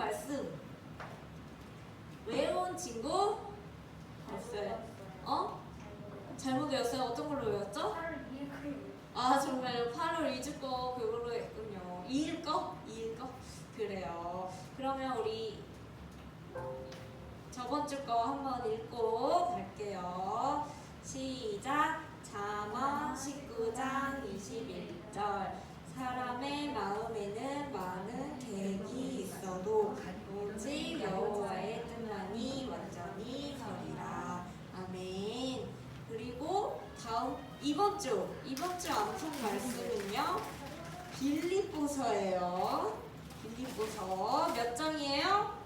말씀 외운 친구 없어요? 잘못 외웠어요? 어떤 걸로 외웠죠? 아 정말요? 8월 2주 거 그걸로 했군요. 2일 거? 2일 거? 그래요. 그러면 우리 저번 주 거 한번 읽고 갈게요. 시작. 잠언 19장 21절. 사람의 마음에는 많은 계획이 있어도 오직 여호와의 뜻만이 완전히 서리라. 아멘. 그리고 다음 이번 주 암송 말씀은요. 빌립보서예요. 빌립보서 몇 장이에요?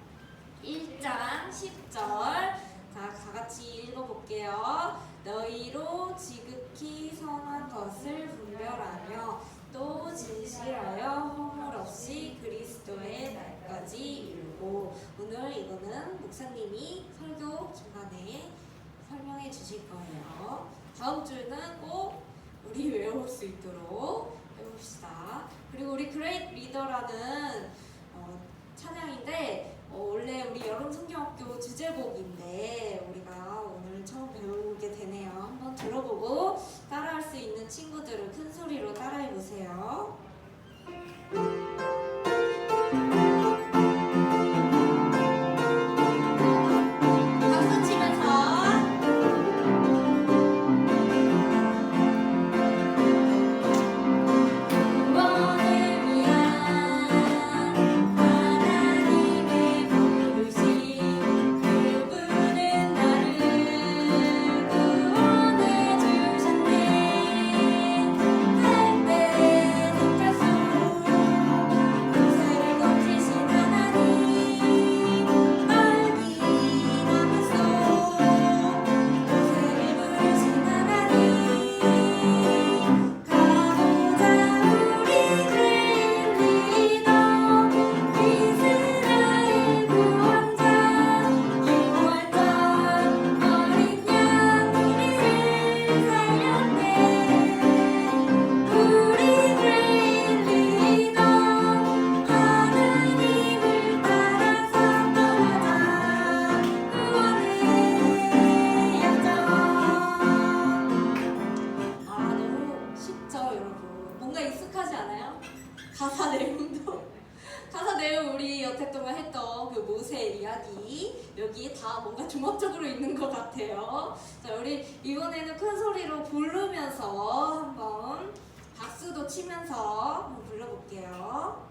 1장 10절. 자, 다 같이 읽어볼게요. 너희로 지극히 선한 것을 분별하며 또 진실하여 허물 없이 그리스도의 날까지 이루고. 오늘 이거는 목사님이 설교 중간에 설명해 주실 거예요. 다음 주는 꼭 우리 외울 수 있도록 해봅시다. 그리고 우리 그레이트 리더라는 찬양인데 원래 우리 여름 성경학교 주제곡인데 우리가 오늘 처음 배우게 되네요. 한번 들어보고 따라할 수 있는 친구들은 큰 소리로 따라해 보세요. 가사 내용 우리 여태 동안 했던 그 모세의 이야기 여기 다 뭔가 주먹적으로 있는 것 같아요. 자, 우리 이번에는 큰 소리로 부르면서 한번 박수도 치면서 한번 불러볼게요.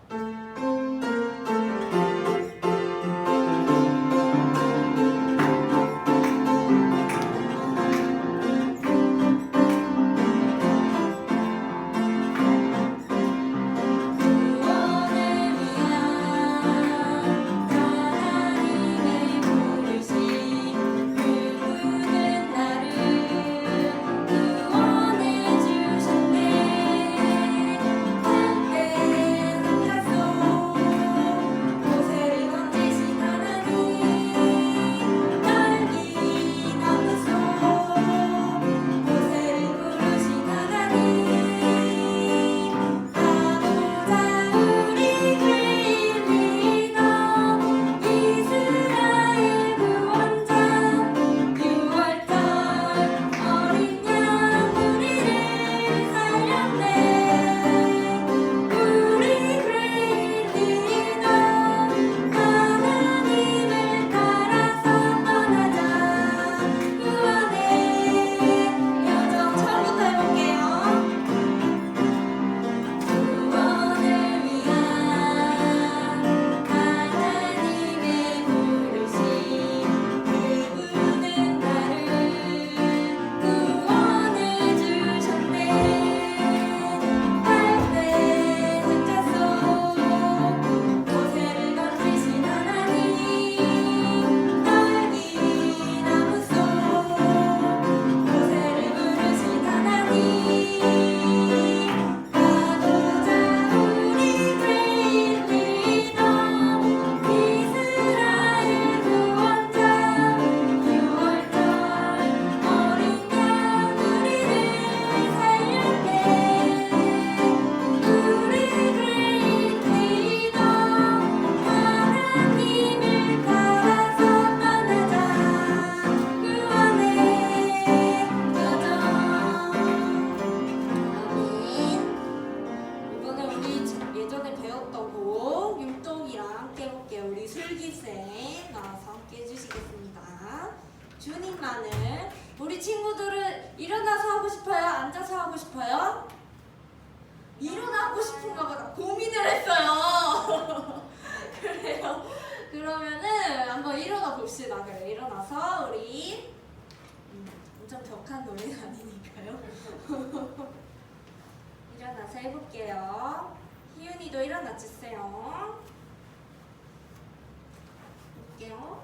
슬기쌤 나와서 함께 해주시겠습니다. 주닝만을 우리 친구들은 일어나서 하고 싶어요? 앉아서 하고 싶어요? 일어나고 싶은가 보다 고민을 했어요. 그래요. 그러면은 한번 일어나 봅시다. 그래, 일어나서 우리 엄청 격한 노래는 아니니까요. 일어나서 해볼게요. 희윤이도 일어나 주세요. 볼게요.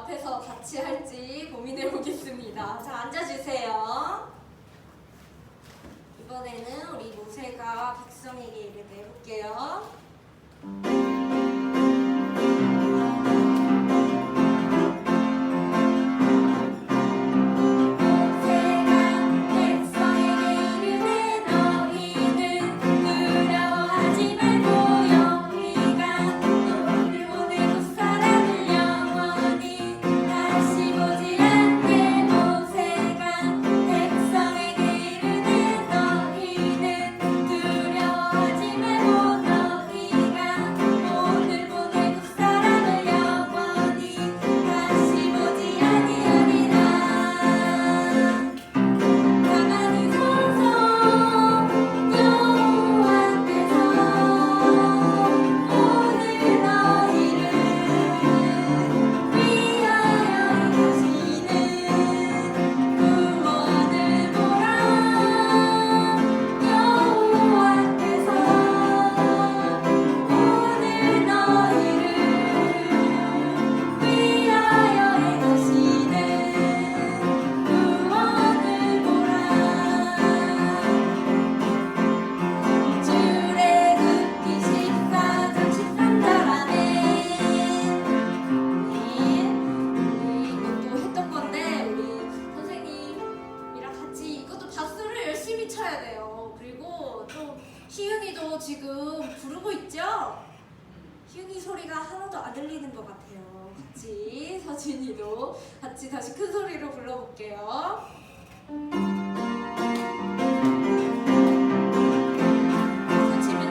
앞에서 같이 할지 고민해 보겠습니다. 자, 앉아주세요. 이번에는 우리 모세가 백성에게 얘기를 해볼게요. 쳐야 돼요. 그리고 또 희윤이도 지금 부르고 있죠? 희윤이 소리가 하나도 안 들리는 것 같아요. 같이 서진이도 같이 다시 큰 소리로 불러볼게요. 같이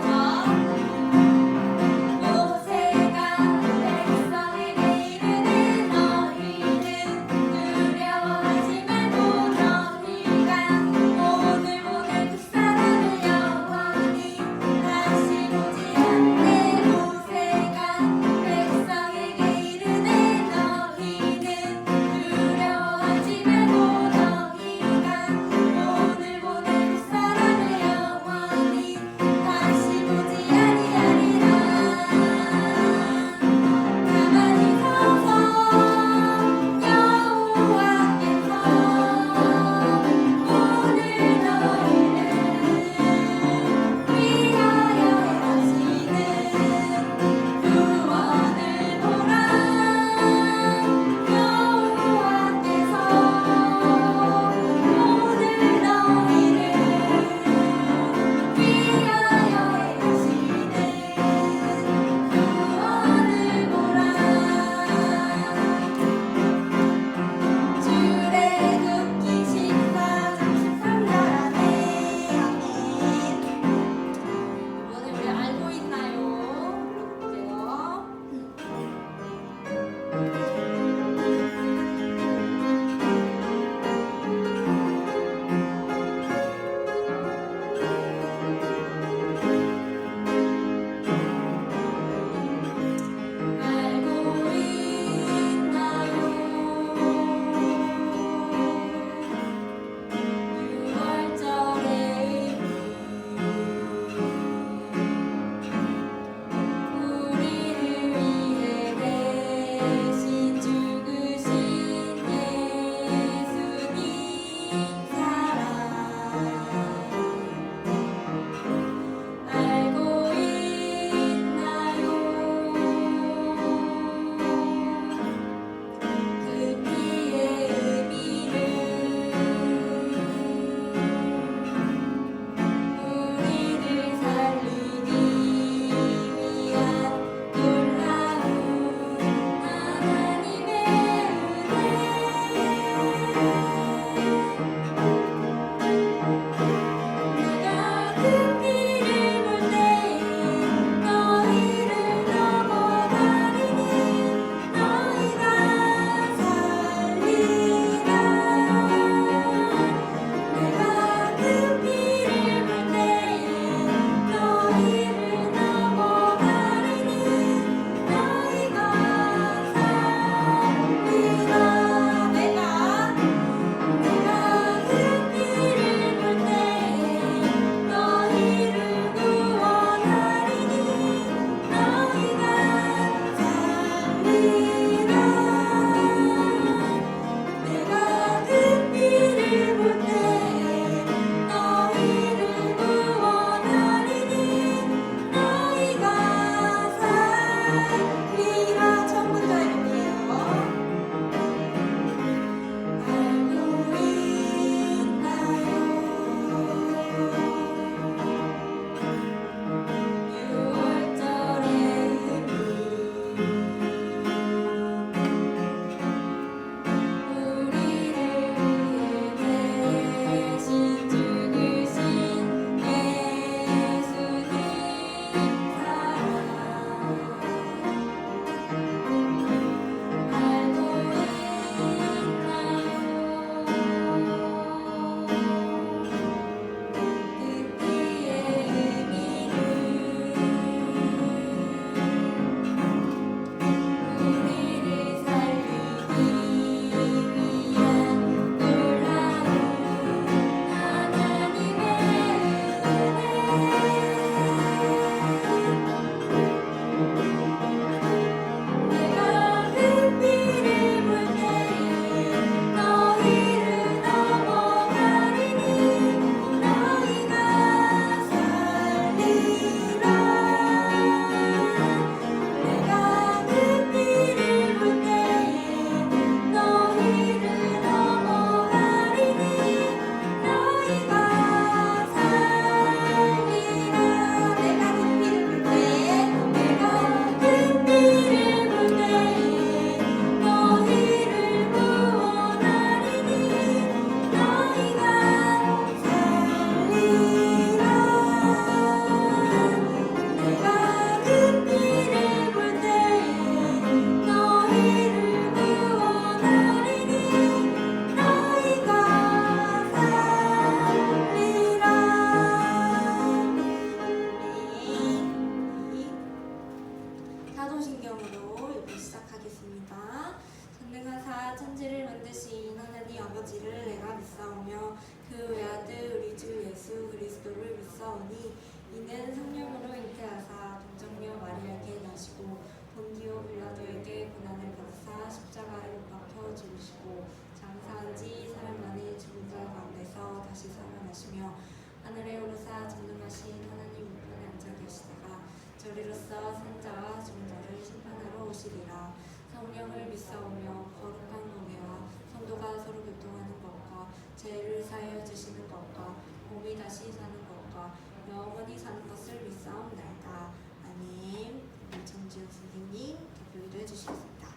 보혜사 선자와 증자를 심판하러 오시리라. 성령을 믿사오며 거룩한 공회와 성도가 서로 교통하는 것과 죄를 사하여 주시는 것과 몸이 다시 사는 것과 영원히 사는 것을 믿사옵나이다. 아멘. 정지훈 선생님 기도를 해주시겠습니다.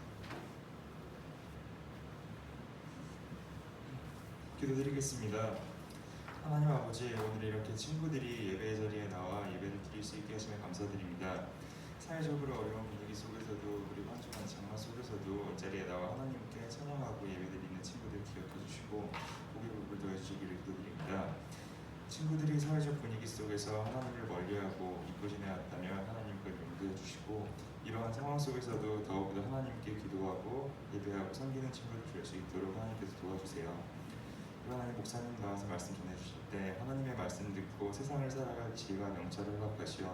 기도드리겠습니다. 하나님 아버지, 오늘 이렇게 친구들이 예배 자리에 나와 예배를 드릴 수 있게 하시면 감사드립니다. 사회적으로 어려운 분위기 속에서도 그리고 한 주간 장마 속에서도 자리에 나와 하나님께 찬양하고 예배드리는 친구들 기억해 주시고 복의 복을 더해주시기를 기도드립니다. 친구들이 사회적 분위기 속에서 하나님을 멀리하고 이끄지내었다면 하나님께 용서해 주시고 이러한 상황 속에서도 더욱더 하나님께 기도하고 예배하고 섬기는 친구들 될 수 있도록 하나님께서 도와주세요. 하나님 목사님 나와서 말씀 전해주실 때 하나님의 말씀 듣고 세상을 살아갈 지혜와 명철을 허락하시어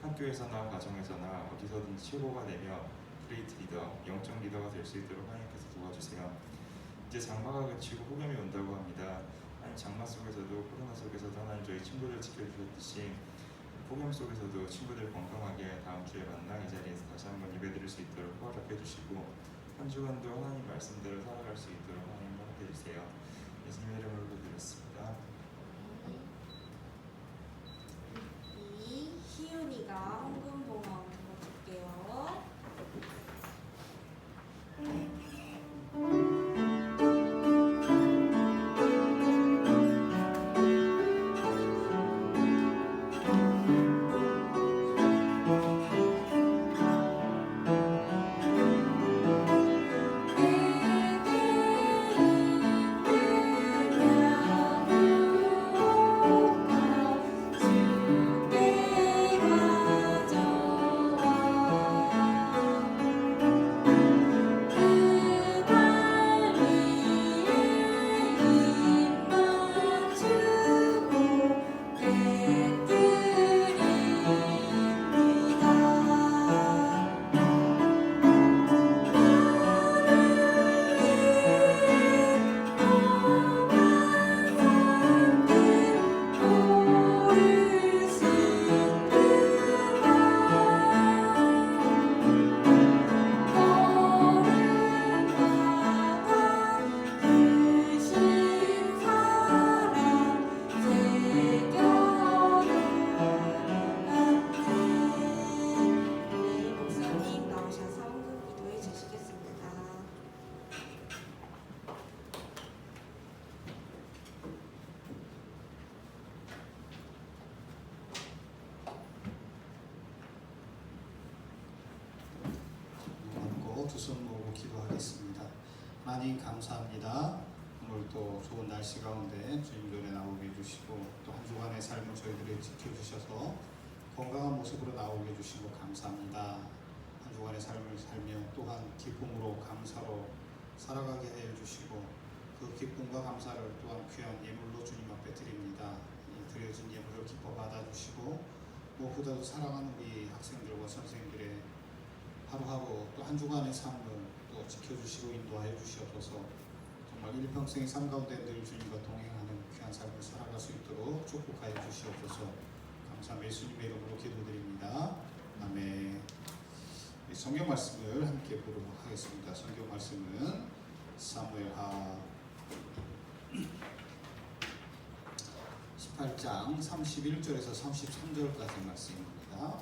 학교에서나 가정에서나 어디서든지 최고가 되며 그레이트 리더, 영적 리더가 될 수 있도록 하나님께서 도와주세요. 이제 장마가 그치고 폭염이 온다고 합니다. 하나님 장마 속에서도 코로나 속에서도 하나님 저희 친구들 지켜주셨듯이 폭염 속에서도 친구들 건강하게 다음 주에 만나 이 자리에서 다시 한번 예배드릴 수 있도록 허락해 주시고 한 주간도 하나님 말씀대로 살아갈 수 있도록 하나님 허락해 주세요. 예수님의 이름으로 기도드렸습니다. 이 희윤이가 헌금봉헌 들어줄게요. 두 손 모으고 기도하겠습니다. 하나님 감사합니다. 오늘 또 좋은 날씨 가운데 주님 전에 나오게 해주시고 또 한 주간의 삶을 저희들이 지켜주셔서 건강한 모습으로 나오게 해주시고 감사합니다. 한 주간의 삶을 살며 또한 기쁨으로 감사로 살아가게 해주시고 그 기쁨과 감사를 또한 귀한 예물로 주님 앞에 드립니다. 이 드려진 예물을 기뻐 받아주시고 무엇보다도 사랑하는 우리 학생들과 선생님들의 하루하루 또 한 주간의 삶을 또 지켜주시고 인도하여 주시옵소서. 정말 일평생의 삶 가운데 늘 주님과 동행하는 귀한 삶을 살아갈 수 있도록 축복하여 주시옵소서. 감사합니다. 예수님의 이름으로 기도드립니다. 아멘. 성경 말씀을 함께 보도록 하겠습니다. 성경 말씀은 사무엘하 18장 31절에서 33절까지 말씀입니다.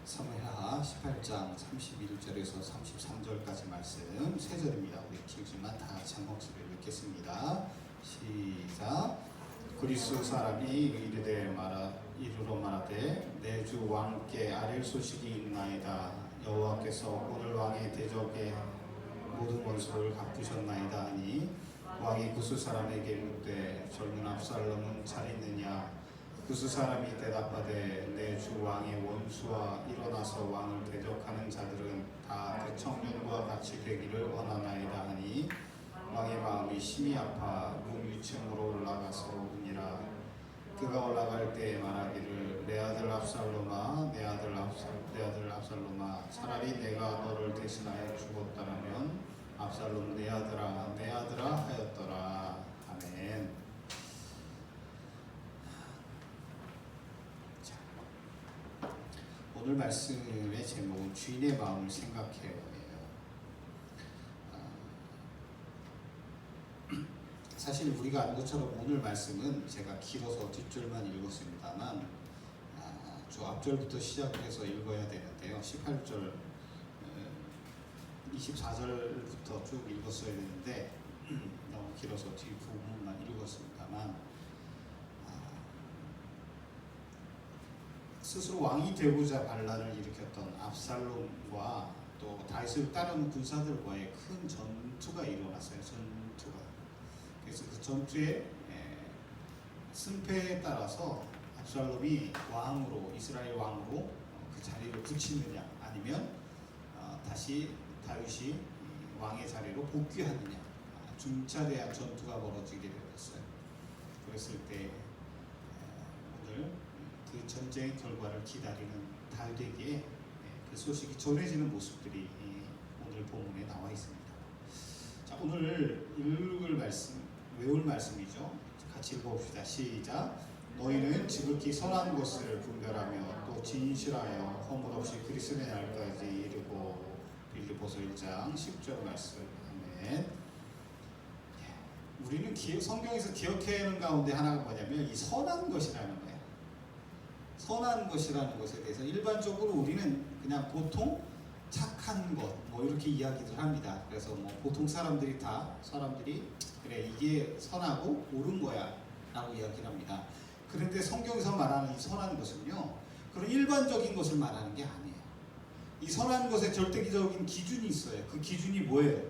사무엘하 18장 31절에서 33절까지 말씀 세 절입니다. 우리 길지만 다 같이 한 목소리로 읽겠습니다. 시작. 그리스 사람이 이르러 말하되 내 주 왕께 아랠 소식이 있나이다. 여호와께서 오늘 왕의 대적에 모든 원수를 갚으셨나이다 하니 왕이 구스 사람에게 묻되 젊은 압살롬은 잘 있느냐. 구스 사람이 대답하되 내 주 왕의 원수와 일어나서 왕을 대적하는 자들은 다 그 청년과 같이 되기를 원하나이다 하니 왕의 마음이 마음이 심히 아파 문위층으로 올라가서 우니라. 그가 올라갈 때 말하기를 내 아들 압살롬아 내 아들 압살롬아 차라리 내가 너를 대신하여 죽었다라면 압살롬 내 아들아 하였더라. 아멘. 자, 오늘 말씀의 제목은 주인의 마음을 생각해요. 사실 우리가 아는 것처럼 오늘 말씀은 제가 길어서 뒷줄만 읽었습니다만 저 앞절부터 시작해서 읽어야 되는데요. 18절, 24절부터 쭉 읽었어야 되는데 너무 길어서 뒤 부분만 읽었습니다만 스스로 왕이 되고자 반란을 일으켰던 압살롬과 또 다윗을 따르는 군사들과의 큰 전투가 일어났어요. 그래서 그 전투의 승패에 따라서 압살롬이 왕으로 이스라엘 왕으로 그 자리를 굳히느냐 아니면 다시 다윗이 왕의 자리로 복귀하느냐 중차대한 전투가 벌어지게 되었어요. 그랬을 때 오늘 그 전쟁의 결과를 기다리는 다윗에게 그 소식이 전해지는 모습들이 오늘 본문에 나와 있습니다. 자, 오늘 외울 말씀이죠. 같이 읽어봅시다. 시작. 너희는 지극히 선한 것을 분별하며 또 진실하여 허물 없이 그리스도의 날까지 이르고. 빌립보서 1장 10절 말씀. 아멘. 우리는 성경에서 기억해야 하는 가운데 하나가 뭐냐면 이 선한 것이라는 거예요. 선한 것이라는 것에 대해서 일반적으로 우리는 그냥 보통 착한 것 뭐 이렇게 이야기를 합니다. 그래서 뭐 보통 사람들이 그래 이게 선하고 옳은 거야 라고 이야기를 합니다. 그런데 성경에서 말하는 이 선한 것은요 그런 일반적인 것을 말하는 게 아니에요. 이 선한 것의 절대적인 기준이 있어요. 그 기준이 뭐예요?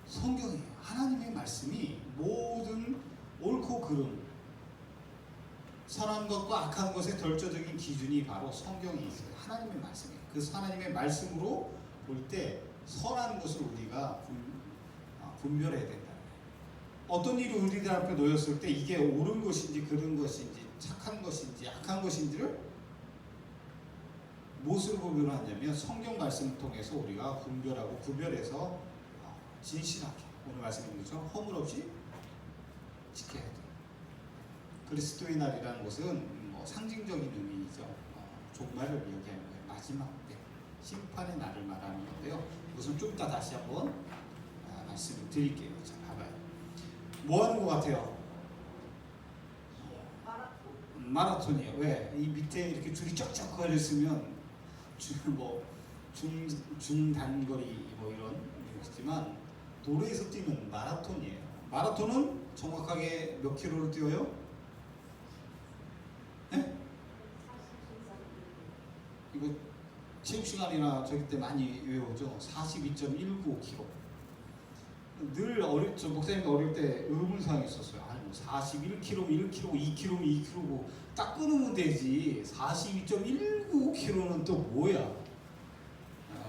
성경이에요. 하나님의 말씀이 모든 옳고 그름 선한 것과 악한 것의 결정적인 기준이 바로 성경에 있어요. 하나님의 말씀이에요. 그 하나님의 말씀으로 볼 때 선한 것을 우리가 분별해야 된다. 어떤 일이 우리들 앞에 놓였을 때 이게 옳은 것인지 그른 것인지 착한 것인지 악한 것인지를 무엇으로 구별하냐면 성경 말씀을 통해서 우리가 분별하고 구별해서 진실하게 오늘 말씀인 거죠. 허물 없이 지켜야 돼요. 그리스도의 날이라는 것은 뭐 상징적인 의미이죠. 종말을 이야기하는 거예요. 마지막 때 심판의 날을 말하는 건데요. 이것은 좀 이따 다시 한번 말씀을 드릴게요. 자, 봐봐요. 뭐 하는 것 같아요? 마라톤이에요. 왜? 이 밑에 이렇게 줄이 쫙쫙 걸려 있으면 중단거리 뭐 이런 있지만 도로에서 뛰는 마라톤이에요. 마라톤은 정확하게 몇 킬로를 뛰어요? 네? 이거 체육 시간이나 저기 때 많이 외우죠. 42.195km. 늘 목사님이 어릴 때 의문사항이 있었어요. 아니 뭐 41km, 1km, 2km, 2km고 딱 끊으면 되지. 42.195km는 또 뭐야?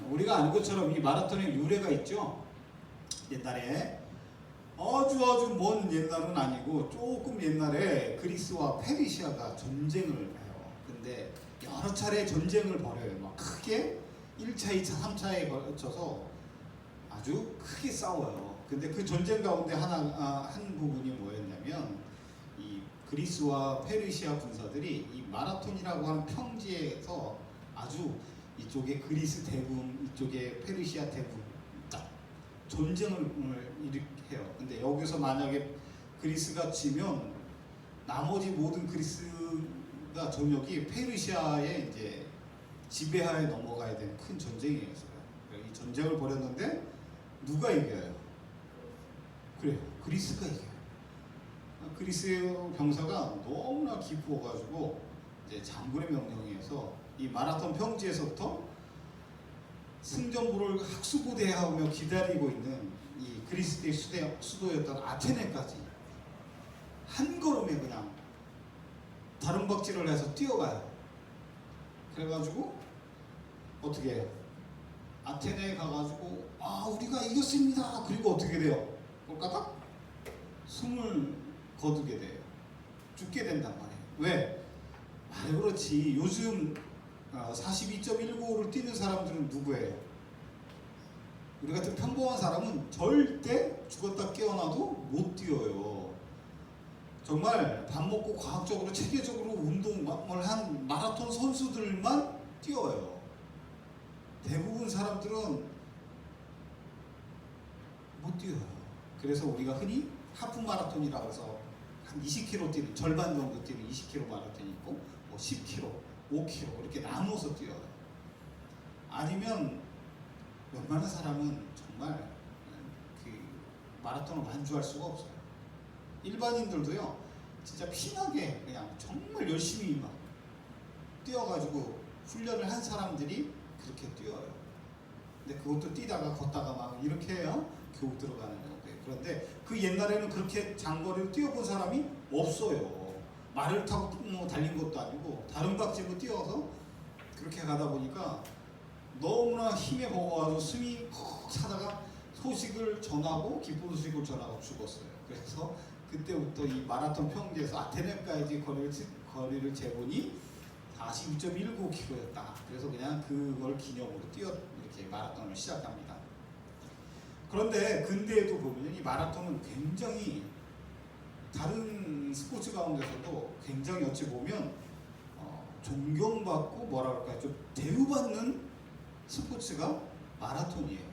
우리가 아는 것처럼 이 마라톤의 유래가 있죠. 옛날에 아주 먼 옛날은 아니고 조금 옛날에 그리스와 페르시아가 전쟁을 해요. 근데 여러 차례 전쟁을 벌여요. 막 크게 1차, 2차, 3차에 걸쳐서 아주 크게 싸워요. 근데 그 전쟁 가운데 한 부분이 뭐였냐면 이 그리스와 페르시아 군사들이 이 마라톤이라고 하는 평지에서 아주 이쪽에 그리스 대군, 이쪽에 페르시아 대군 딱 전쟁을 일으켜요. 근데 여기서 만약에 그리스가 지면 나머지 모든 그리스가 전역이 페르시아의 이제 지배하에 넘어가야 되는 큰 전쟁이었어요. 이 전쟁을 벌였는데 누가 이겨요? 그래요. 그리스가 이겨요. 그리스의 병사가 너무나 기쁘어가지고 이제 장군의 명령에 의해서 이 마라톤 평지에서부터 승전부를 학수고대하며 기다리고 있는 이 그리스의 수도였던 아테네까지 한 걸음에 그냥 다름박질을 해서 뛰어가요. 그래가지고 어떻게 해요? 아테네에 가가지고 우리가 이겼습니다. 그리고 어떻게 돼요? 꼴까닥 숨을 거두게 돼요. 죽게 된단 말이에요. 왜? 말 그렇지. 요즘 42.195를 뛰는 사람들은 누구예요? 우리 같은 평범한 사람은 절대 죽었다 깨어나도 못 뛰어요. 정말 밥 먹고 과학적으로 체계적으로 운동을 한 마라톤 선수들만 뛰어요. 대부분 사람들은 못 뛰어요. 그래서 우리가 흔히 하프 마라톤이라고 해서 한 20km 뛰는, 절반 정도 뛰는 20km 마라톤이 있고, 뭐 10km, 5km 이렇게 나누어서 뛰어요. 아니면 웬만한 사람은 정말 그 마라톤을 완주할 수가 없어요. 일반인들도요, 진짜 피나게 그냥 정말 열심히 막 뛰어가지고 훈련을 한 사람들이 그렇게 뛰어요. 근데 그것도 뛰다가 걷다가 막 이렇게 해야 겨우 들어가는 거예요. 그런데 그 옛날에는 그렇게 장거리를 뛰어본 사람이 없어요. 말을 타고 달린 것도 아니고 다른 박질로 뛰어서 그렇게 가다 보니까 너무나 힘에 버거워서 숨이 콕 차다가 소식을 전하고 기쁜 소식을 전하고 죽었어요. 그래서 그때부터 이 마라톤 평지에서 아테네까지 거리를 재보니 42.195km였다. 그래서 그냥 그걸 기념으로 이렇게 마라톤을 시작합니다. 그런데 근대에도 보면 이 마라톤은 굉장히 다른 스포츠 가운데서도 굉장히 어찌 보면 존경받고 뭐라 그럴까요? 좀 대우받는 스포츠가 마라톤이에요.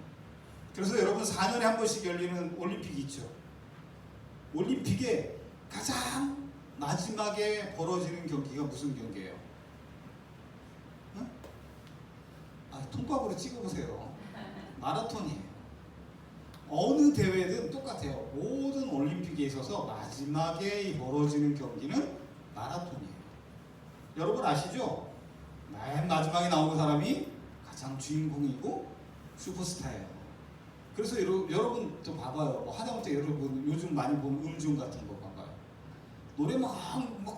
그래서 여러분 4년에 한 번씩 열리는 올림픽이 있죠. 올림픽의 가장 마지막에 벌어지는 경기가 무슨 경기예요? 응? 통과으로 찍어보세요. 마라톤이에요. 어느 대회든 똑같아요. 모든 올림픽에 있어서 마지막에 벌어지는 경기는 마라톤이에요. 여러분 아시죠? 맨 마지막에 나오는 사람이 가장 주인공이고 슈퍼스타예요. 그래서 여러분 또 봐봐요. 하다못해 여러분 요즘 많이 보는 음중 같은 거 봐봐요. 노래 막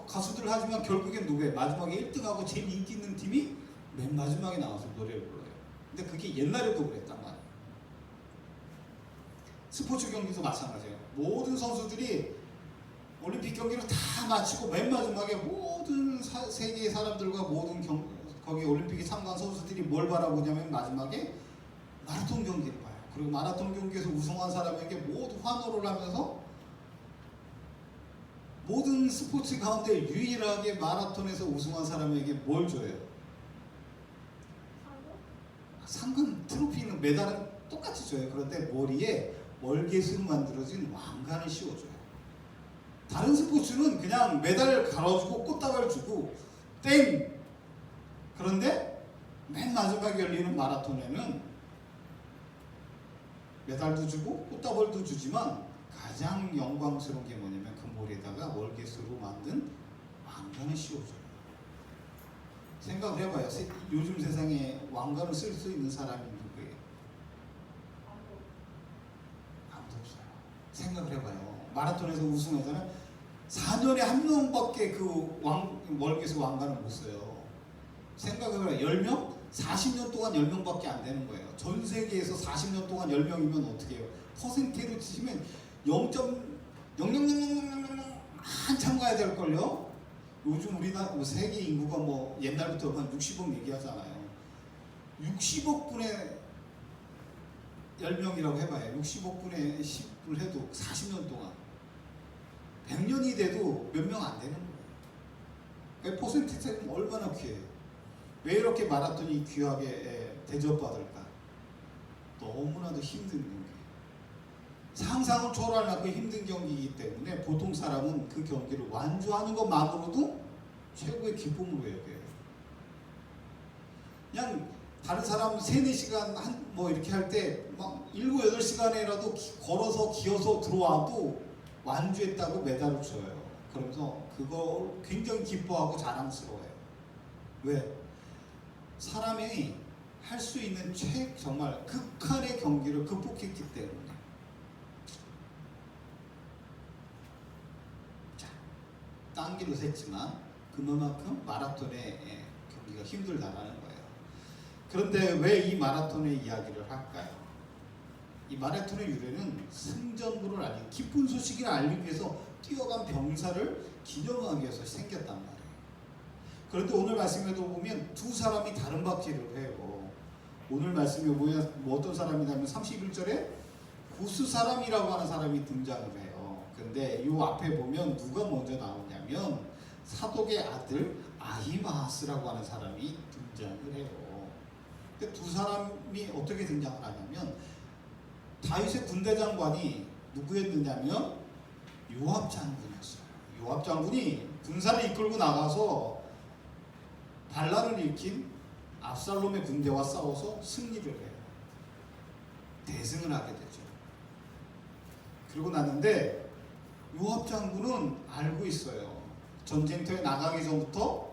가수들 하지만 결국엔 누구예요? 마지막에 1등하고 제일 인기 있는 팀이 맨 마지막에 나와서 노래를 불러요. 근데 그게 옛날에도 그랬단 말이에요. 스포츠 경기도 마찬가지예요. 모든 선수들이 올림픽 경기를 다 마치고 맨 마지막에 모든 세계의 사람들과 모든 거기 올림픽에 참가한 선수들이 뭘 바라보냐면 마지막에 마라톤 경기를 봐요. 그리고 마라톤 경기에서 우승한 사람에게 모두 환호를 하면서 모든 스포츠 가운데 유일하게 마라톤에서 우승한 사람에게 뭘 줘요? 상금, 트로피는 메달은 똑같이 줘요. 그런데 머리에 월계수로 만들어진 왕관을 씌워줘요. 다른 스포츠는 그냥 메달 갈아주고 꽃다발 주고 땡! 그런데 맨 마지막에 열리는 마라톤에는 메달도 주고 꽃다발도 주지만 가장 영광스러운 게 뭐냐면 그 머리에다가 월계수로 만든 왕관을 씌워줘요. 생각을 해봐요. 요즘 세상에 왕관을 쓸 수 있는 사람이 누구예요? 아무도 없어요. 생각을 해봐요. 마라톤에서 우승하잖아요. 4년에 한 명밖에 그 월계수 왕관을 못 써요. 생각을 해봐요. 10명? 40년 동안 10명밖에 안 되는 거예요. 전 세계에서 40년 동안 10명이면 어떻게 해요? 퍼센테이로 치시면 0.0000 한참 가야 될걸요? 요즘 우리나라 세계 인구가 뭐 옛날부터 한 60억 얘기하잖아요. 60억 분의 10명이라고 해봐요. 60억 분의 10을 해도 40년 동안 100년이 돼도 몇 명 안 되는 거예요. 퍼센테이지는 얼마나 귀해요. 왜 이렇게 마라톤이 귀하게 대접받을까? 너무나도 힘든 경기. 상상을 초월할 만큼 힘든 경기이기 때문에 보통 사람은 그 경기를 완주하는 것만으로도 최고의 기쁨으로 여겨요. 그냥 다른 사람 3-4시간 뭐 이렇게 할 때 막 7-8시간이라도 걸어서 기어서 들어와도 완주했다고 메달을 줘요. 그러면서 그거 굉장히 기뻐하고 자랑스러워요. 왜? 사람이 할 수 있는 정말 극한의 경기를 극복했기 때문에. 자, 딴 길로 샜지만 그만큼 마라톤의 경기가 힘들다라는 거예요. 그런데 왜 이 마라톤의 이야기를 할까요? 이 마라톤의 유래는 승전부를 알리기, 기쁜 소식을 알리기 위해서 뛰어간 병사를 기념하기 위해서 생겼단 말이에요. 그런데 오늘 말씀에도 보면 두 사람이 다른 바퀴를 해요. 오늘 말씀에 보면 뭐 어떤 사람이냐면 31절에 구스 사람이라고 하는 사람이 등장을 해요. 근데 이 앞에 보면 누가 먼저 나오냐면 사독의 아들 아히마아스라고 하는 사람이 등장을 해요. 근데 두 사람이 어떻게 등장을 하냐면 다윗의 군대 장관이 누구였느냐면 요압 장군이었어요. 요압 장군이 군사를 이끌고 나가서 반란을 일으킨 압살롬의 군대와 싸워서 승리를 해요. 대승을 하게 되죠. 그러고 났는데 요압 장군은 알고 있어요. 전쟁터에 나가기 전부터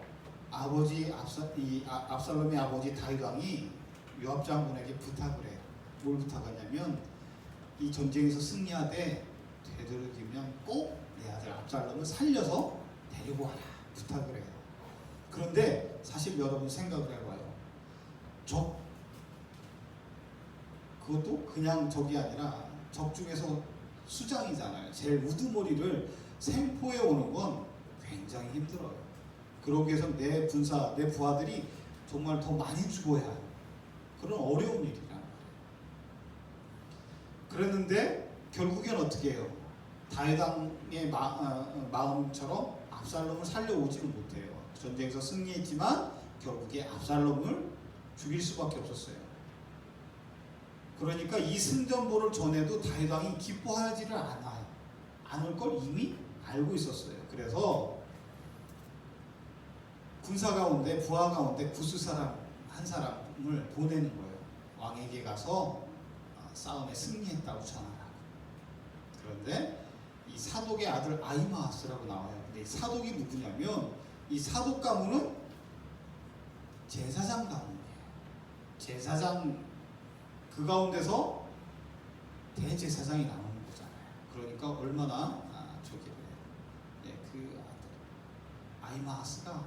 압살롬의 아버지 다윗 왕이 요압 장군에게 부탁을 해요. 뭘 부탁하냐면 이 전쟁에서 승리하되 되도록이면 꼭 내 아들 압살롬을 살려서 데리고 와라 부탁을 해요. 그런데 사실 여러분 생각을 해봐요. 그것도 그냥 적이 아니라 적 중에서 수장이잖아요. 제일 우두머리를 생포해 오는 건 굉장히 힘들어요. 그러기 위해서 내 부하들이 정말 더 많이 죽어야 해요. 그런 어려운 일이란 말이에요. 그랬는데 결국엔 어떻게 해요? 다윗 왕의 마음처럼 압살롬을 살려오지는 못해요. 전쟁에서 승리했지만 결국에 압살롬을 죽일 수밖에 없었어요. 그러니까 이 승전보를 전해도 다윗 왕이 기뻐하지를 않을 걸 이미 알고 있었어요. 그래서 군사 가운데 부하 가운데 구스 사람 한 사람을 보내는 거예요. 왕에게 가서 싸움에 승리했다고 전하라고. 그런데 이 사독의 아들 아히마아스라고 나와요. 근데 이 사독이 누구냐면 이 사독 가문은 제사장 가문이에요. 제사장 그 가운데서 대제사장이 나오는 거잖아요. 그러니까 얼마나 그 아들 아히마아스가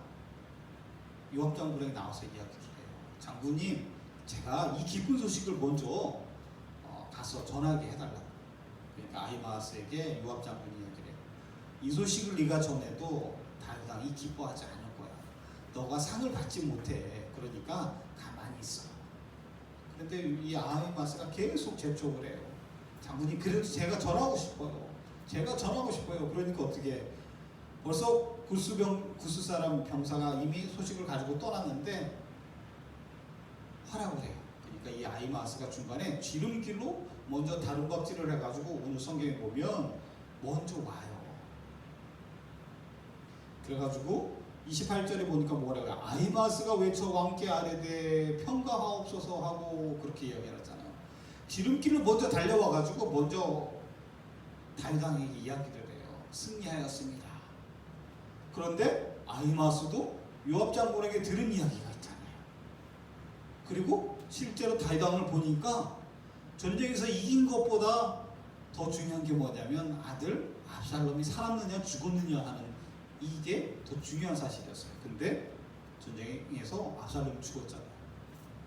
요압 장군에게 나와서 이야기를 해요. 장군님, 제가 이 기쁜 소식을 먼저 가서 전하게 해달라고. 그러니까 아히마아스에게 요압 장군이 이야기를 해요. 이 소식을 네가 전해도 다윗 왕이 기뻐하지 않을 거야. 너가 상을 받지 못해. 그러니까 가만히 있어. 그런데 이 아히마아스가 계속 재촉을 해요. 장군님, 그래도 제가 전하고 싶어요. 그러니까 어떻게 해? 벌써 구스 사람 병사가 이미 소식을 가지고 떠났는데 하라고 해요. 그러니까 이 아히마아스가 중간에 지름길로 먼저 다른 박질을 해가지고 오늘 성경에 보면 먼저 와요. 그래가지고 28절에 보니까 뭐라고요? 아히마아스가 외쳐 왕께 아뢰되 평강하옵소서 하고 그렇게 이야기하잖아요. 지름길로 먼저 달려와가지고 먼저 다윗 왕에게 이야기를 해요. 승리하였습니다. 그런데 아히마아스도 요압 장군에게 들은 이야기가 있잖아요. 그리고 실제로 다윗 왕을 보니까 전쟁에서 이긴 것보다 더 중요한 게 뭐냐면 아들 압살롬이 살았느냐 죽었느냐 하는 이게 더 중요한 사실이었어요. 근데 전쟁에서 압살롬이 죽었잖아요.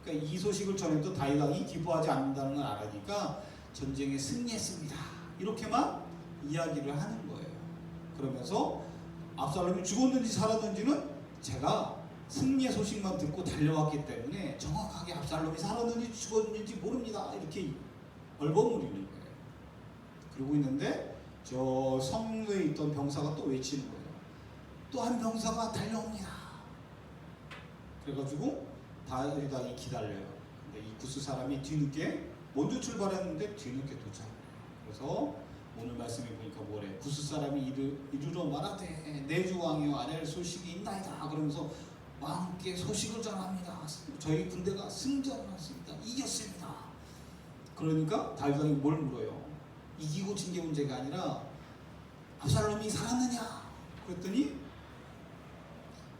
그러니까 이 소식을 전해도 다윗 왕이 기뻐하지 않는다는 걸 알으니까 전쟁에 승리했습니다. 이렇게만 이야기를 하는 거예요. 그러면서 압살롬이 죽었는지 살았는지는 제가 승리의 소식만 듣고 달려왔기 때문에 정확하게 압살롬이 살았는지 죽었는지 모릅니다. 이렇게 얼버무리는 거예요. 그러고 있는데 저 성에 있던 병사가 또 외치는 거예요. 또 한 병사가 달려옵니다. 그래가지고 다윗이 기다려요. 근데 이 구스 사람이 뒤늦게 먼저 출발했는데 뒤늦게 도착해요. 그래서 오늘 말씀해 보니까 뭐래? 구스 사람이 이르러 말하되 내 주 왕이여 아뢰할 소식이 있나이다. 그러면서 왕께 소식을 전합니다. 저희 군대가 승전했습니다. 이겼습니다. 그러니까 다윗 왕이 뭘 물어요? 이기고 진 게 문제가 아니라 압살롬이 살았느냐? 그랬더니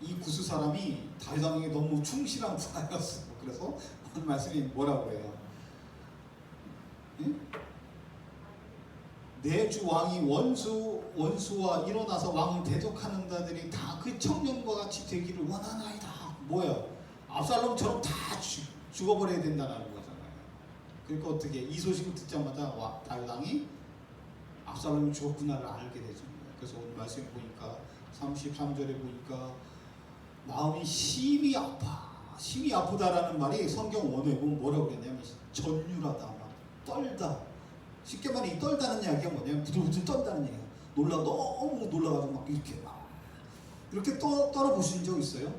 이 구스 사람이 다윗 왕에게 너무 충실한 부하였어. 그래서 오늘 말씀이 뭐라고 그래요? 응? 내 주 왕이 원수와 일어나서 왕을 대적하는 자들이 다 그 청년과 같이 되기를 원하나이다. 뭐야? 압살롬처럼 다 죽어버려야 된다는 거잖아요. 그러니까 어떻게 이 소식을 듣자마자 다윗 왕이 압살롬이 죽었구나를 알게 되죠. 그래서 오늘 말씀에 보니까 33절에 보니까 마음이 심히 아파. 심히 아프다라는 말이 성경 원어에 보면 뭐라고 그랬냐면 전율하다, 막 떨다. 쉽게 말해 이 떨다는 이야기가 뭐냐면 부들부들 떤다는 얘기예요. 너무 놀라가지고 막 이렇게 떨어보신 적 있어요?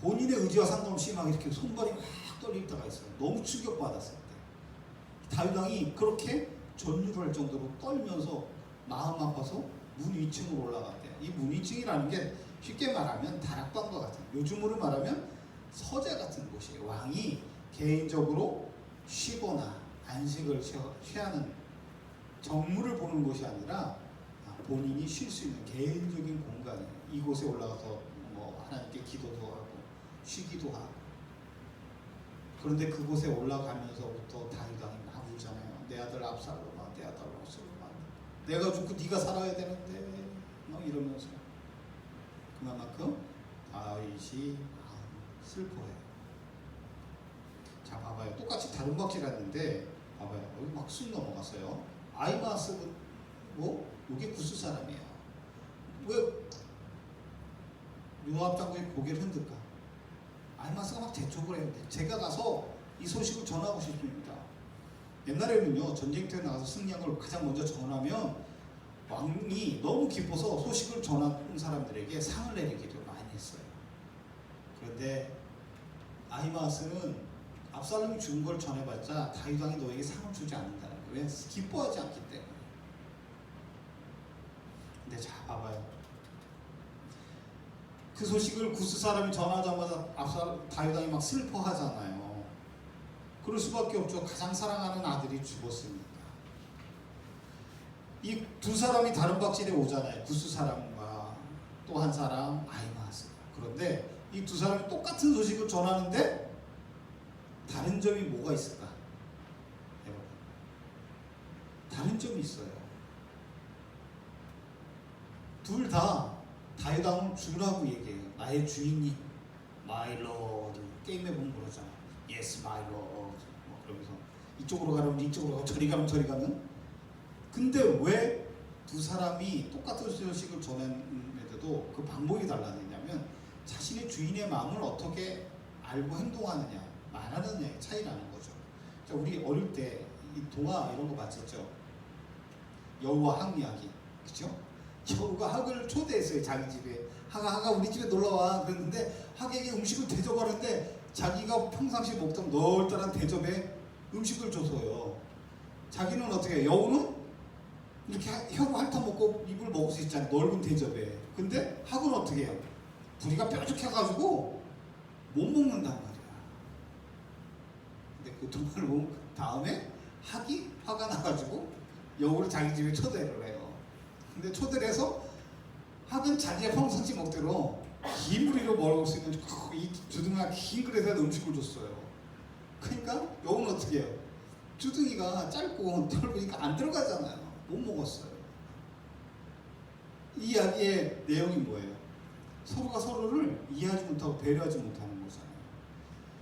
본인의 의지와 상관없이 막 이렇게 손발이 막 떨릴 때가 있어요. 너무 충격받았을 때. 다윗 왕이 그렇게 전율할 정도로 떨면서 마음 아파서 문 위층으로 올라갔대요. 이 문 위층이라는 게 쉽게 말하면 다락방과 같은, 요즘으로 말하면 서재 같은 곳이에요. 왕이 개인적으로 쉬거나 안식을 취하는 정무를 보는 곳이 아니라 본인이 쉴 수 있는 개인적인 공간이에요. 이곳에 올라가서 뭐 하나님께 기도도 하고 쉬기도 하고. 그런데 그곳에 올라가면서부터 다윗 왕이 막 울잖아요. 내 아들 압살롬아, 내 아들 압살롬아, 내가 죽고 네가 살아야 되는데 막 이러면서 그만큼 다윗이 슬퍼해요. 자, 봐봐요. 똑같이 다른 박질하는데 봐봐요. 여기 막 쑥 넘어갔어요. 아히마아스 뭐 이게 구스 사람이에요. 왜 요압 장군이 고개를 흔들까? 아히마아스가 막 재촉을 했는데 제가 가서 이 소식을 전하고 싶습니다. 옛날에는요, 전쟁터에 나가서 승리한 걸 가장 먼저 전하면 왕이 너무 기뻐서 소식을 전한 사람들에게 상을 내리기도 많이 했어요. 그런데 아히마아스는 압살롬이 죽은 걸 전해봤자 다윗 왕이 너에게 상을 주지 않는다는 거예요. 왜? 기뻐하지 않기 때문에. 근데 자, 봐봐요. 그 소식을 구스 사람이 전하자마자 다윗 왕이 막 슬퍼하잖아요. 그럴 수밖에 없죠. 가장 사랑하는 아들이 죽었으니까. 이 두 사람이 다른 박질에 오잖아요. 구스 사람과 또 한 사람 아히마아스. 그런데 이 두 사람이 똑같은 소식을 전하는데 다른 점이 뭐가 있을까? 여러분, 다른 점이 있어요. 둘 다 다윗 왕을 주라고 얘기해요. 나의 주인님, my lord. 게임에 보면 그러잖아요. Yes, my lord. 뭐 그러면서 이쪽으로 가면 이쪽으로 가고 저리 가면 저리 가는. 근데 왜 두 사람이 똑같은 소식을 전했는데도 그 방법이 달라졌냐면 자신의 주인의 마음을 어떻게 알고 행동하느냐, 말하느냐의 차이라는 거죠. 자, 우리 어릴 때 이 동화 이런 거 봤었죠. 여우와 학 이야기, 그죠? 여우가 학을 초대했어요. 자기 집에. 학아 우리 집에 놀러와 그랬는데 학에게 음식을 대접하는데 자기가 평상시 먹던 널따란 대접에 음식을 줘서요. 자기는 어떻게 해요? 여우는 이렇게 혀로 핥아 먹고 입을 먹을 수 있잖아요. 넓은 대접에. 근데 학은 어떻게 해요? 부리가 뾰족해가지고 못 먹는단 말이야. 근데 그 동화를 보면 다음에 학이 화가 나가지고 여우를 자기 집에 초대를 해요. 근데 초대를 해서 학은 자기가 평상시 먹대로 긴 부리로 먹을 수 있는 이 주둥이가 긴 그릇에 음식을 줬어요. 그러니까 여우는 어떻게 해요? 주둥이가 짧고 넓으니까 안 들어가잖아요. 못 먹었어요. 이 이야기의 내용이 뭐예요? 서로가 서로를 이해하지 못하고 배려하지 못하는 거잖아요.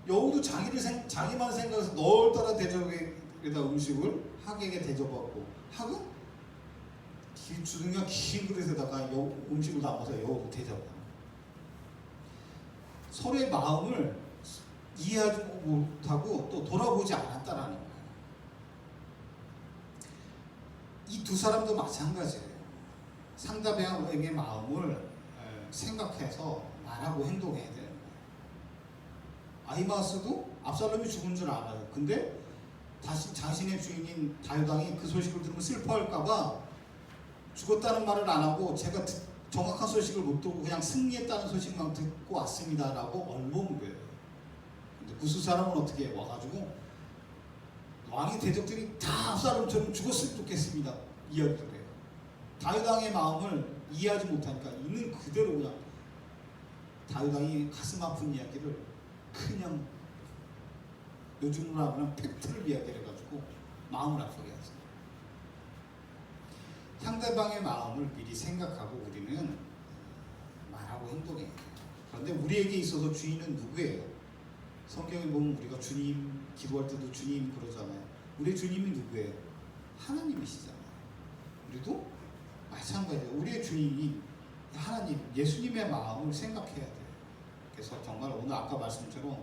여우도 자기만 생각해서 널따라 대접에다 음식을 학에게 대접하고 학은 주둥이가 긴 그릇에다가 음식을 담아서 여우도 대접하고 서로의 마음을 이해하지 못하고 또 돌아보지 않았다라는 거예요. 이 두 사람도 마찬가지예요. 상대방의 마음을 생각해서 말하고 행동해야 되는 거예요. 아히마아스도 압살롬이 죽은 줄 알아요. 근데 다시 자신의 주인인 다윗 왕이 그 소식을 들으면 슬퍼할까봐 죽었다는 말을 안 하고 제가 정확한 소식을 못 듣고 그냥 승리했다는 소식만 듣고 왔습니다라고 얼먹은 거예요. 근데 구스 사람은 어떻게 해? 와가지고 왕의 대적들이 다 압살롬처럼 죽었으면 좋겠습니다. 이야기를 해요. 다윗 왕의 마음을 이해하지 못하니까 있는 그대로 그냥 다윗 왕이 가슴 아픈 이야기를 그냥 요즘으로 하면 팩트를 이야기를 해가지고 마음을 아프게 하죠. 상대방의 마음을 미리 생각하고 우리는 말하고 행동해요. 그런데 우리에게 있어서 주인은 누구예요? 성경에 보면 우리가 주님 기도할 때도 주님 그러잖아요. 우리 주님이 누구예요? 하나님이시잖아요. 우리도 마찬가지예요. 우리의 주님이 하나님, 예수님의 마음을 생각해야 돼요. 그래서 정말 오늘 아까 말씀처럼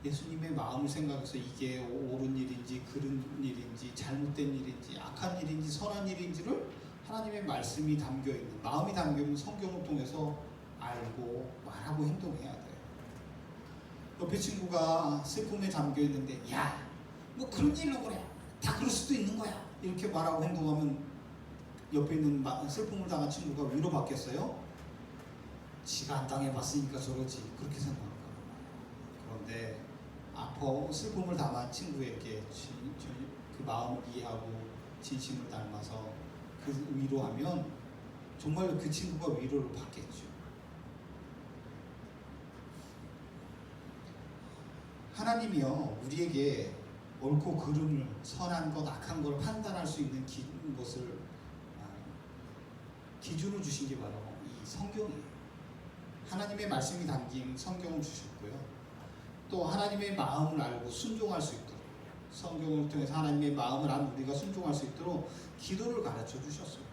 예수님의 마음을 생각해서 이게 옳은 일인지 그른 일인지 잘못된 일인지 악한 일인지 선한 일인지를 하나님의 말씀이 담겨있는, 마음이 담겨있는 성경을 통해서 알고 말하고 행동해야 돼요. 옆에 친구가 슬픔에 잠겨있는데 야, 뭐 그런 일로 그래, 다 그럴 수도 있는 거야, 이렇게 말하고 행동하면 옆에 있는 슬픔을 당한 친구가 위로받겠어요? 지가 안 당해봤으니까 저러지, 그렇게 생각할 거예요. 그런데 아파 슬픔을 당한 친구에게 그 마음을 이해하고 진심을 닮아서 그 위로하면 정말 그 친구가 위로를 받겠죠. 하나님이요, 우리에게 옳고 그름을, 선한 것, 악한 걸 판단할 수 있는 것을 기준을 주신 게 바로 이 성경이에요. 하나님의 말씀이 담긴 성경을 주셨고요. 또 하나님의 마음을 알고 순종할 수 있도록, 성경을 통해서 하나님의 마음을 안 우리가 순종할 수 있도록 기도를 가르쳐 주셨어요.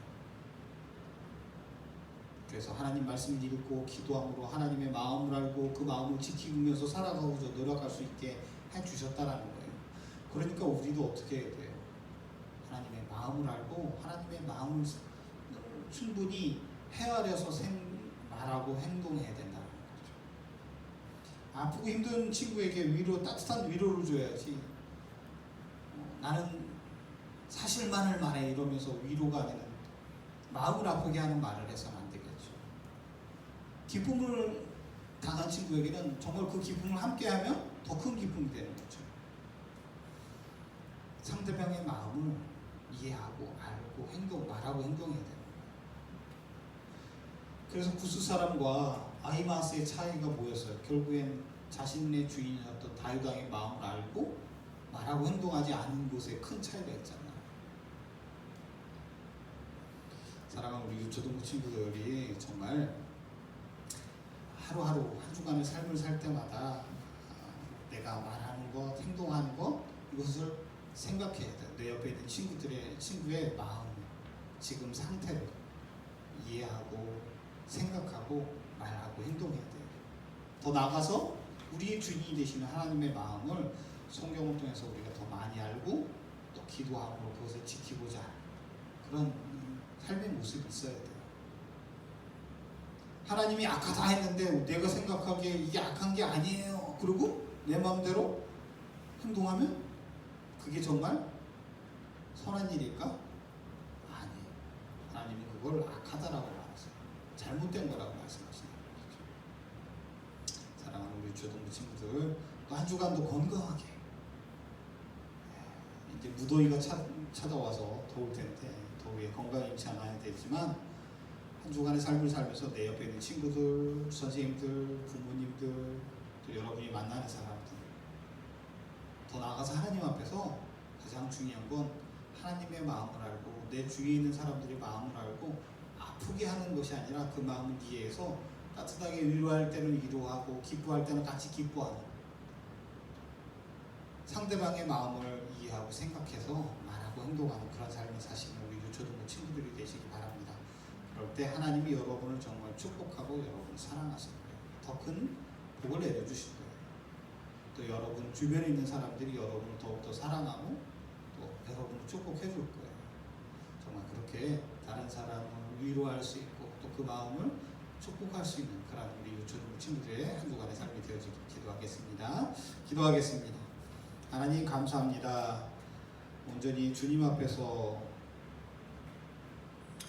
그래서 하나님 말씀을 읽고 기도함으로 하나님의 마음을 알고 그 마음을 지키면서 살아가고자 노력할 수 있게 해주셨다라는 거예요. 그러니까 우리도 어떻게 해야 돼요? 하나님의 마음을 알고 하나님의 마음을 충분히 헤아려서 말하고 행동해야 된다는 거죠. 아프고 힘든 친구에게 위로, 따뜻한 위로를 줘야지 나는 사실만을 말해 이러면서 위로가 아니라 마음을 아프게 하는 말을 해서는 안 되겠죠. 기쁨을 당한 친구에게는 정말 그 기쁨을 함께하면 더 큰 기쁨이 되는 거죠. 상대방의 마음을 이해하고 알고 말하고 행동해야 돼요. 그래서 구스 사람과 아히마스의 차이가 뭐였어요? 결국엔 자신의 주인이었던 다윗 왕의 마음을 알고 말하고 행동하지 않은 곳에 큰 차이가 있잖아요. 사랑하는 우리 유초등부 친구들이 정말 하루하루 한 주간의 삶을 살 때마다 내가 말하는 것, 행동하는 것, 이것을 생각해야 돼요. 내 옆에 있는 친구의 마음, 지금 상태를 이해하고 생각하고 말하고 행동해야 돼요. 더 나아가서 우리의 주인이 되시는 하나님의 마음을 성경을 통해서 우리가 더 많이 알고 또 기도함으로 그것을 지키고자 하는 그런 삶의 모습이 있어야 돼요. 하나님이 악하다 했는데 내가 생각하기에 이게 악한 게 아니에요, 그리고 내 마음대로 행동하면 그게 정말 선한 일일까? 아니에요. 하나님은 그걸 악하다라고 말하세요. 잘못된 거라고 말씀하시는 거죠. 사랑하는 우리 초등부 친구들, 또 한 주간도 건강하게, 이제 무더위가 찾아와서 더울 텐데 더위에 건강 잃지 않아야 되지만 한 주간의 삶을 살면서 내 옆에 있는 친구들, 선생님들, 부모님들, 또 여러분이 만나는 사람들, 더 나아가서 하나님 앞에서 가장 중요한 건 하나님의 마음을 알고 내 주위에 있는 사람들의 마음을 알고 아프게 하는 것이 아니라 그 마음을 이해해서 따뜻하게 위로할 때는 위로하고 기뻐할 때는 같이 기뻐하는, 상대방의 마음을 이해하고 생각해서 말하고 행동하는 그런 삶을 사시는 우리 유초등부 친구들이 되시기 바랍니다. 그럴 때 하나님이 여러분을 정말 축복하고 여러분을 사랑하실 거예요. 더 큰 복을 내려주실 거예요. 또 여러분 주변에 있는 사람들이 여러분을 더욱더 사랑하고 또 여러분을 축복해 줄 거예요. 정말 그렇게 다른 사람을 위로할 수 있고 또 그 마음을 축복할 수 있는 그런 우리 유초등부 친구들의 한 주간의 삶이 되어지길 기도하겠습니다. 기도하겠습니다. 하나님 감사합니다. 온전히 주님 앞에서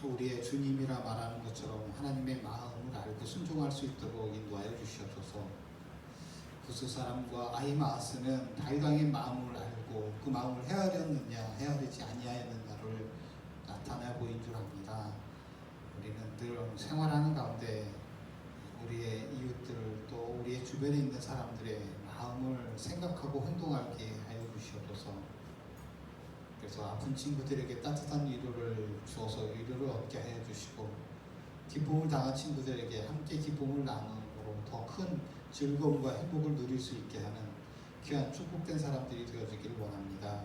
우리의 주님이라 말하는 것처럼 하나님의 마음을 알고 순종할 수 있도록 인도하여 주시옵소서. 구스 사람과 아히마아스는 다윗 왕의 마음을 알고 그 마음을 헤아렸느냐 헤아리지 아니하였느냐를 나타내 보인 줄 압니다. 우리는 늘 생활하는 가운데 우리의 이웃들 또 우리의 주변에 있는 사람들의 마음을 생각하고 행동하게 하여 주시옵소서. 그래서 아픈 친구들에게 따뜻한 위로를 주어서 위로를 얻게 하여 주시고 기쁨을 당한 친구들에게 함께 기쁨을 나눔으로 더 큰 즐거움과 행복을 누릴 수 있게 하는 귀한 축복된 사람들이 되어지길 원합니다.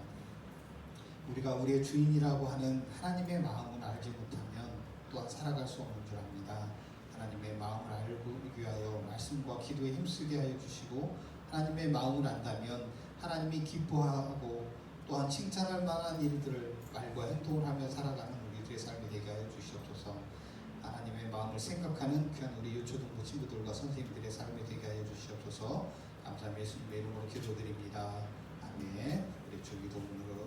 우리가 우리의 주인이라고 하는 하나님의 마음을 알지 못하면 또한 살아갈 수 없는 줄 압니다. 하나님의 마음을 알기 위하여 말씀과 기도에 힘쓰게 하여 주시고, 하나님의 마음을 안다면 하나님이 기뻐하고 또한 칭찬할 만한 일들을 말과 행동을 하며 살아가는 우리들의 삶이 되게 하여 주시옵소서. 하나님의 마음을 생각하는 귀한 우리 유초등부 친구들과 선생님들의 삶이 되게 하여 주시옵소서. 감사합니다. 예수님의 이름으로 기도드립니다. 아멘. 우리 주기도문으로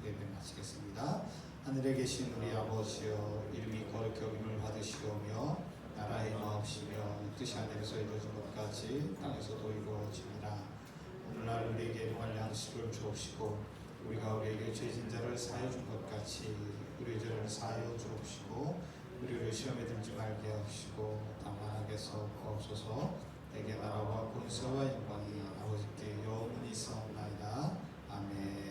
예배 마치겠습니다. 하늘에 계신 우리 아버지여, 이름이 거룩히 여김을 받으시오며 나라의 마옵시며 뜻이 하늘에서 이루어진 것 같이 땅에서도 이루어지니라. 오늘날 우리에게 일용할 양식을 주옵시고, 우리가 우리에게 죄진 자를 사하여 준 것 같이 우리의 죄를 사하여 주옵시고, 우리를 시험에 들지 말게 하시고 다만 악에서 구하옵소서. 내게 나라와 권세와 영광이 아버지께 영원히 있사옵나이다. 아멘.